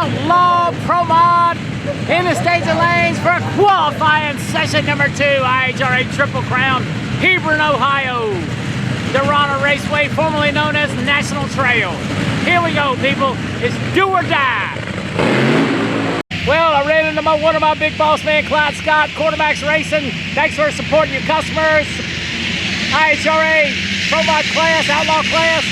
Outlaw ProMod in the staging lanes for qualifying session number 2, IHRA Triple Crown, Hebron, Ohio. The Rana Raceway, formerly known as National Trail. Here we go, people. It's do or die. Well, I ran into one of my big boss man, Clyde Scott, Quarterbacks Racing. Thanks for supporting your customers. IHRA ProMod class, Outlaw class.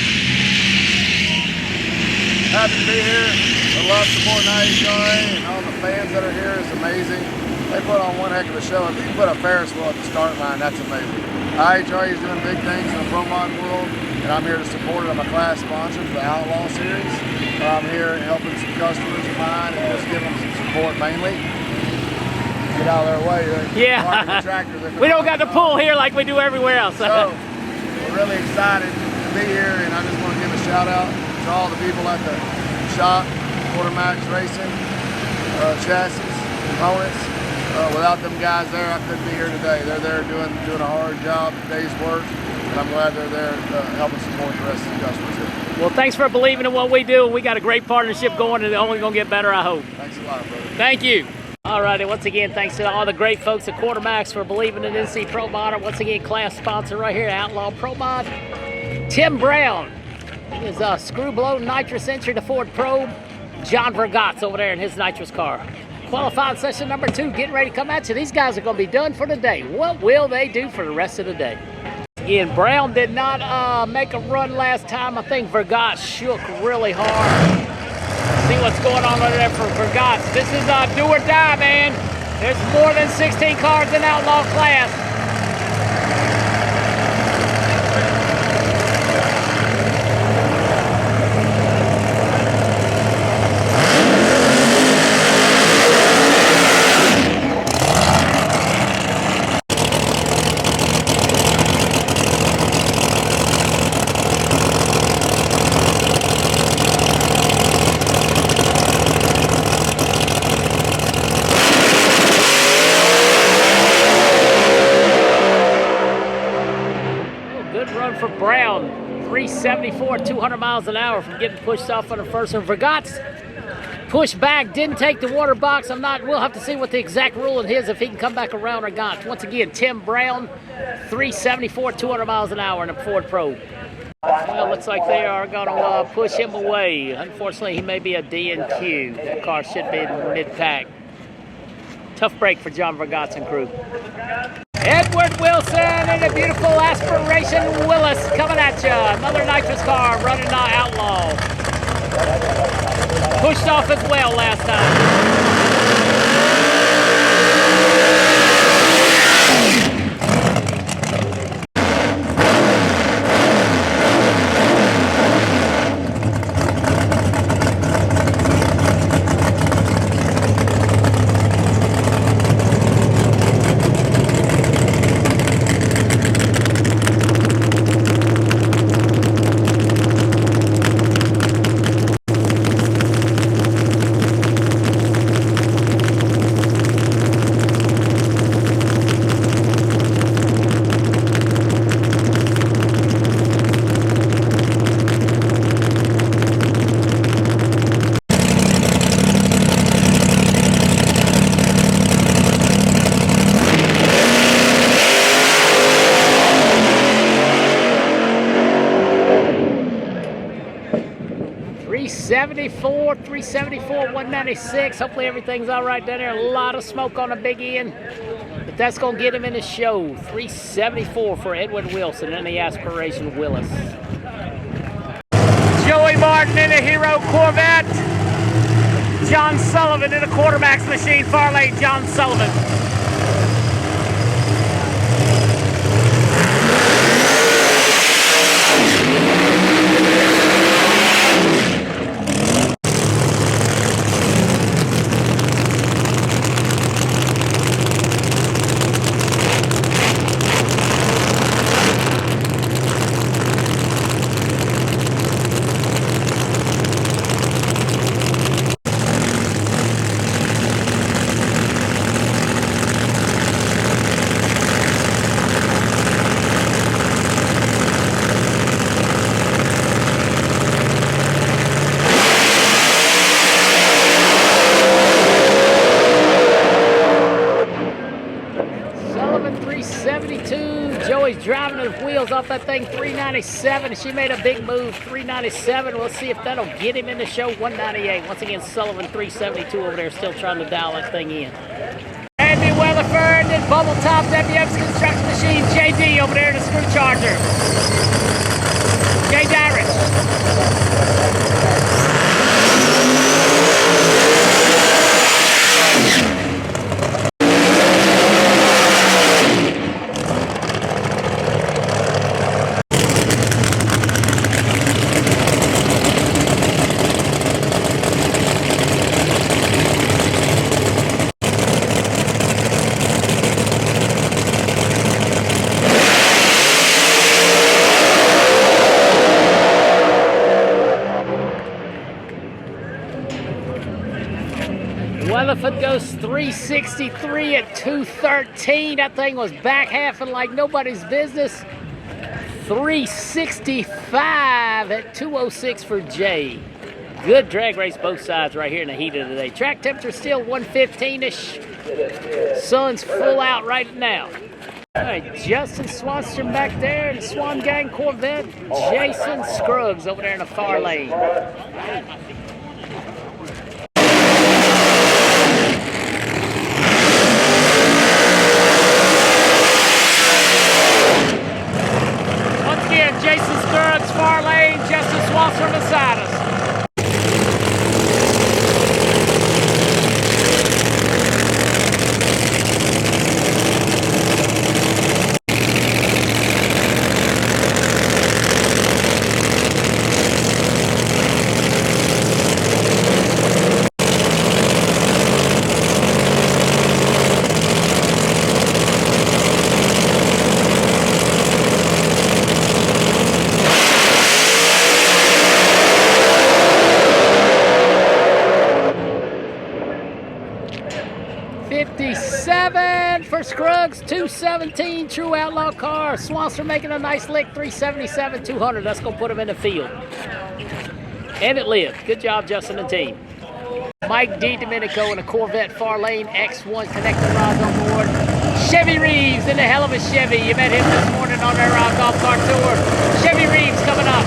Happy to be here. I love supporting IHRA, and all the fans that are here is amazing. They put on one heck of a show. If you can put a Ferris wheel at the start line, that's amazing. IHRA is doing big things in the ProMod world, and I'm here to support it. I'm a class sponsor for the Outlaw series. I'm here helping some customers of mine and just giving them some support mainly. Get out of their way. Yeah. We don't got the pull here like we do everywhere else. So, we're really excited to be here, and I just want to give a shout out to all the people at the shop, Quarterbacks Racing, chassis, components. Without them guys there, I couldn't be here today. They're there doing a hard job, day's work, and I'm glad they're there helping support the rest of the customers here. Well, thanks for believing in what we do. We got a great partnership going, and it's only going to get better, I hope. Thanks a lot, brother. Thank you. All righty, once again, thanks to all the great folks at Quarterbacks for believing in NC ProMod. Once again, class sponsor right here, Outlaw ProMod. Tim Brown is a screw blow nitrous entry to Ford Probe. John Vergat's over there in his nitrous car. Qualifying session number 2, getting ready to come at you. These guys are going to be done for the day. What will they do for the rest of the day? Again, Brown did not make a run last time. I think Vergat shook really hard. See what's going on over there for Vergat. This is do or die, man. There's more than 16 cars in Outlaw class. For Brown, 374, 200 miles an hour from getting pushed off on the first one. Vergat's pushed back, didn't take the water box. We'll have to see what the exact ruling is if he can come back around or not. Once again, Tim Brown, 374, 200 miles an hour in a Ford Probe. Well, looks like they are going to push him away. Unfortunately, he may be a DNQ. That car should be in mid-pack. Tough break for John Vergat's and crew. Edward Wilson and a beautiful Aspiration Willis coming at you. Another nitrous car running Outlaw. Pushed off as well last time. .374, 374, 196. Hopefully everything's all right down there. A lot of smoke on the big end, but that's going to get him in the show. 374 for Edward Wilson and the Aspiration Willis. Joey Martin in a Hero Corvette. John Sullivan in a Quarterbacks machine. Far late, John Sullivan. wheels off that thing, 397. She made a big move, 397. We'll see if that'll get him in the show, 198. Once again, Sullivan, 372 over there, still trying to dial that thing in. Andy Weatherford and Bubble Top WF's Construction Machine, JD over there in the screw charger. Jay Dyrich. Weatherford goes 363 at 213. That thing was back halfing like nobody's business. 365 at 206 for Jay. Good drag race both sides right here in the heat of the day. Track temperature still 115-ish. Sun's full out right now. All right, Justin Swanstrom back there in the Swan Gang Corvette. Jason Scruggs over there in the far lane. Jason Scruggs, far lane, Justin Swanstrom beside us. For Scruggs, 217 true outlaw car. Swanstrom making a nice lick, 377, 200. That's going to put him in the field. And it lived. Good job, Justin and team. Mike DiDomenico in a Corvette far lane, X1 connector rods on board. Chevy Reeves in the hell of a Chevy. You met him this morning on their golf cart tour. Chevy Reeves coming up.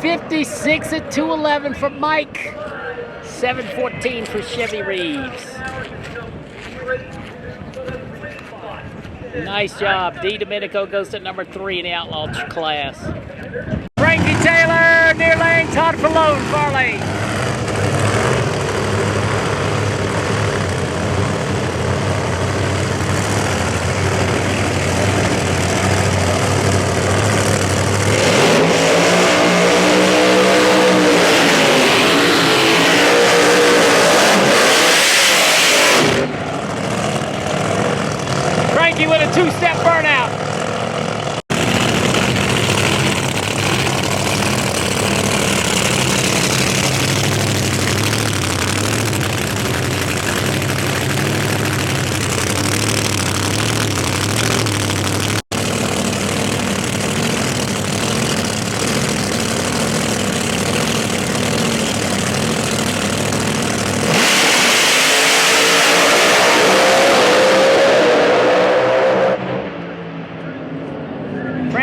.56 at 211 for Mike. 714 for Chevy Reeves. Nice job. DiDomenico goes to number 3 in the outlaw class. Frankie Taylor, near lane. Todd Falone, far lane. With a two-step burnout.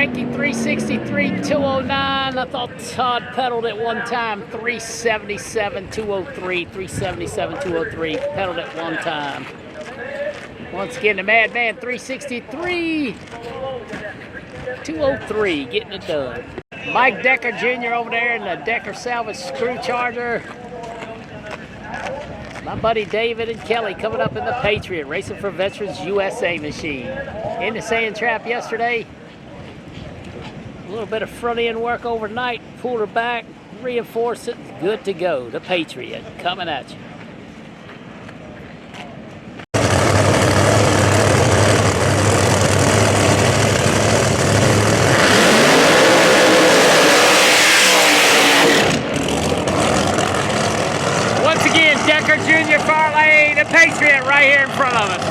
Frankie 363, 209. I thought Todd pedaled at one time. 377, 203, 377, 203. Pedaled at one time. Once again, the Madman 363, 203, getting it done. Mike Decker Jr. over there in the Decker Salvage Screw Charger. My buddy David and Kelly coming up in the Patriot, Racing for Veterans USA machine. In the sand trap yesterday. A little bit of front end work overnight. Pulled her back, reinforced it. Good to go. The Patriot coming at you. Decker Jr. far lane, the Patriot right here in front of us.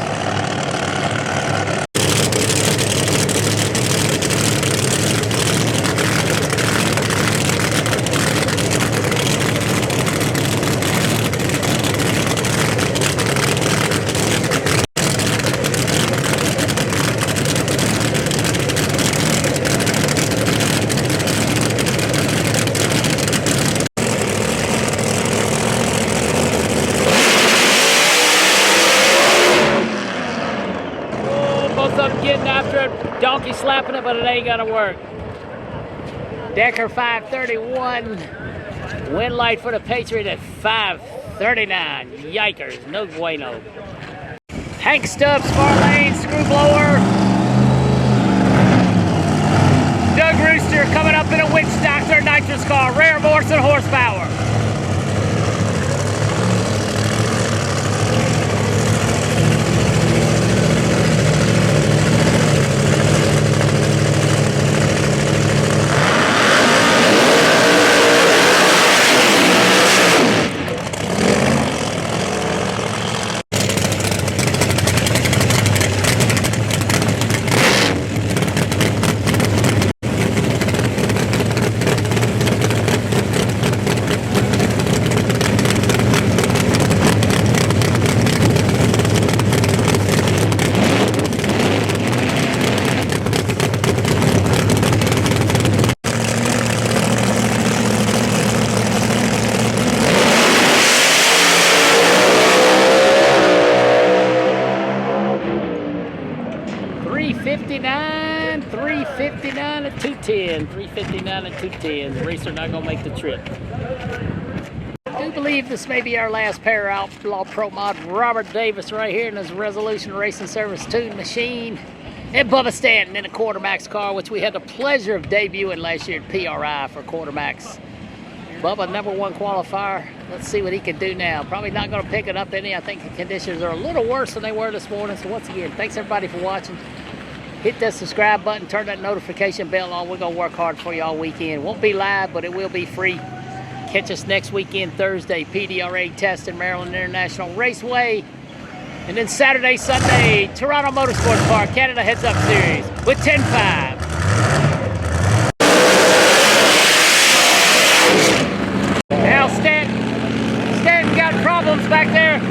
Getting after it, donkey slapping it, but it ain't gonna work. Decker 531, wind light for the Patriot at 539. Yikers, no bueno. Hank Stubbs, far lane, screw blower. Doug Rooster coming up in a Witch Doctor Nitrous car, rare horse and horsepower. $359 at 210. $359 at 210. The racer not gonna make the trip. I do believe this may be our last pair of Outlaw ProMod. Robert Davis right here in his Resolution Racing Service tuned machine. And Bubba Stanton in a Quartermax car, which we had the pleasure of debuting last year at PRI for Quartermax. Bubba, #1 qualifier. Let's see what he can do now. Probably not going to pick it up any. I think the conditions are a little worse than they were this morning. So once again, thanks everybody for watching. Hit that subscribe button, turn that notification bell on. We're going to work hard for you all weekend. Won't be live, but it will be free. Catch us next weekend, Thursday, PDRA test in Maryland International Raceway. And then Saturday, Sunday, Toronto Motorsports Park, Canada Heads Up Series with 10-5. Now Stanton got problems back there.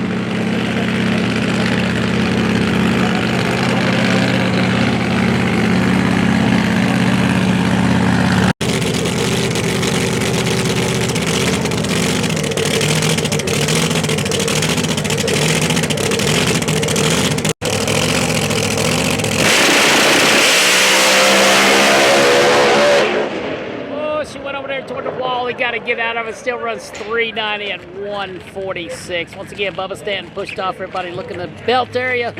Toward the wall, he got to get out of it. Still runs 390 at 146. Once again, Bubba Stanton pushed off. Everybody looking at the belt area.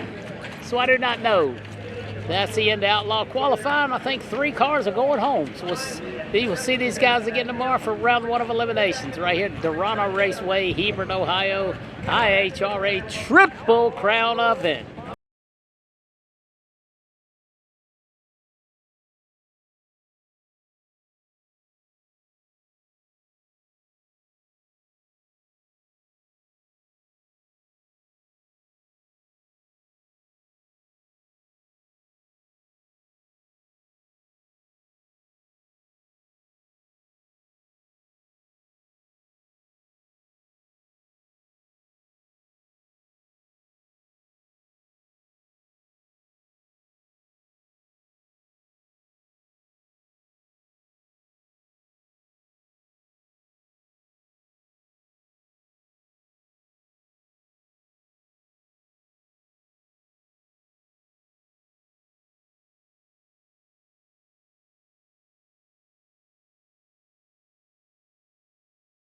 So I do not know. That's the end of Outlaw qualifying. I think 3 cars are going home. So we'll see these guys again tomorrow for round 1 of eliminations right here at Toronto Raceway, Hebron, Ohio, IHRA Triple Crown event.